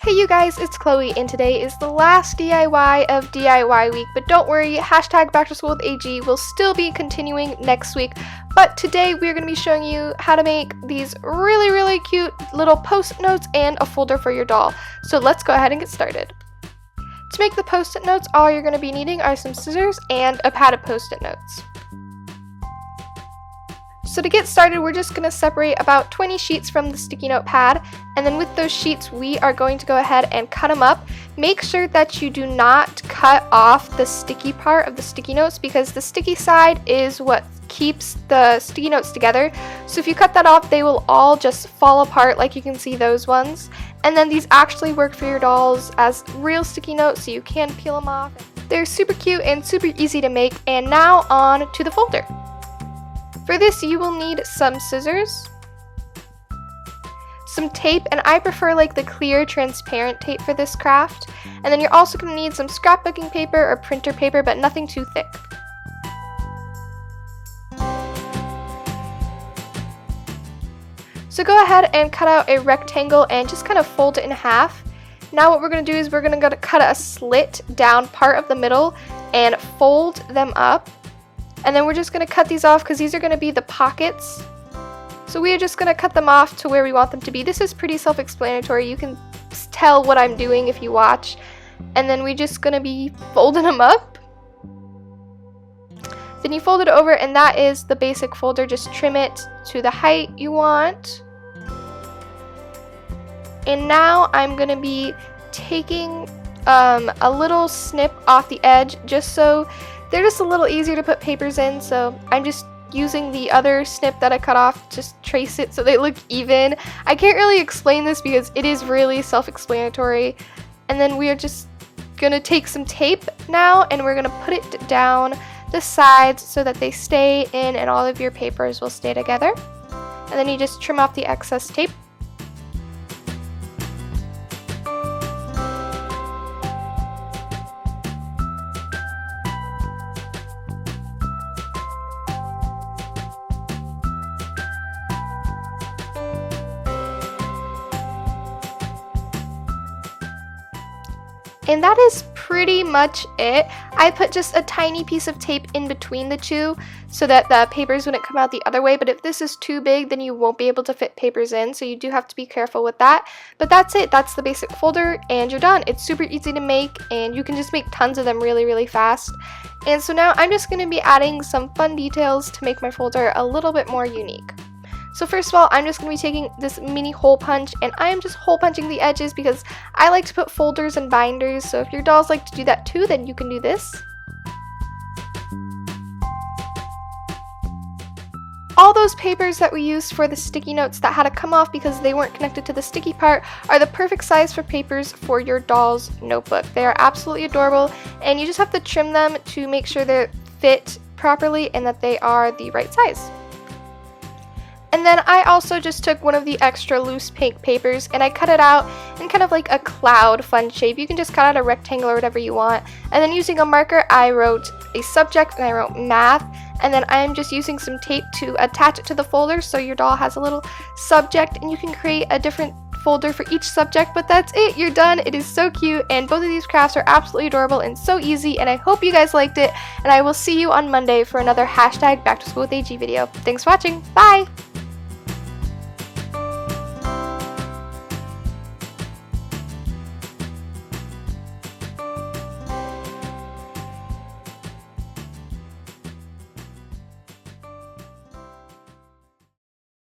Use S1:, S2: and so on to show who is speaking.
S1: Hey you guys, it's Chloe, and today is the last DIY of DIY week, but don't worry, hashtag back to school with AG will still be continuing next week, but today we're going to be showing you how to make these really cute little post-it notes and a folder for your doll. So let's go ahead and get started. To make the post-it notes, all you're going to be needing are some scissors and a pad of post-it notes. So to get started, we're just going to separate about 20 sheets from the sticky note pad, and then with those sheets we are going to go ahead and cut them up. Make sure that you do not cut off the sticky part of the sticky notes, because the sticky side is what keeps the sticky notes together. So if you cut that off, they will all just fall apart, like you can see those ones. And then these actually work for your dolls as real sticky notes, so you can peel them off. They're super cute and super easy to make. And now on to the folder. For this, you will need some scissors, some tape, and I prefer like the clear transparent tape for this craft. And then you're also going to need some scrapbooking paper or printer paper, but nothing too thick. So go ahead and cut out a rectangle and just kind of fold it in half. Now what we're going to do is we're going to cut a slit down part of the middle and fold them up. And then we're just going to cut these off because these are going to be the pockets. So we are just going to cut them off to where we want them to be. This is pretty self-explanatory. You can tell what I'm doing if you watch. And then we're just going to be folding them up. Then you fold it over, and that is the basic folder. Just trim it to the height you want. And now I'm going to be taking a little snip off the edge just so they're just a little easier to put papers in. So I'm just using the other snip that I cut off, just trace it so they look even. I can't really explain this because it is really self-explanatory. And then we are just going to take some tape now and we're going to put it down the sides so that they stay in and all of your papers will stay together. And then you just trim off the excess tape. And that is pretty much it. I put just a tiny piece of tape in between the two so that the papers wouldn't come out the other way, but if this is too big then you won't be able to fit papers in, so you do have to be careful with that. But that's it. That's the basic folder and you're done. It's super easy to make and you can just make tons of them really fast. And so now I'm just going to be adding some fun details to make my folder a little bit more unique. So first of all, I'm just going to be taking this mini hole punch, and I am just hole punching the edges because I like to put folders and binders, so if your dolls like to do that too, then you can do this. All those papers that we used for the sticky notes that had to come off because they weren't connected to the sticky part are the perfect size for papers for your doll's notebook. They are absolutely adorable, and you just have to trim them to make sure they fit properly and that they are the right size. And then I also just took one of the extra loose pink papers and I cut it out in kind of like a cloud fun shape. You can just cut out a rectangle or whatever you want. And then using a marker, I wrote a subject and I wrote math. And then I'm just using some tape to attach it to the folder so your doll has a little subject, and you can create a different folder for each subject. But that's it, you're done. It is so cute, and both of these crafts are absolutely adorable and so easy, and I hope you guys liked it, and I will see you on Monday for another hashtag back to school with AG video. Thanks for watching. Bye!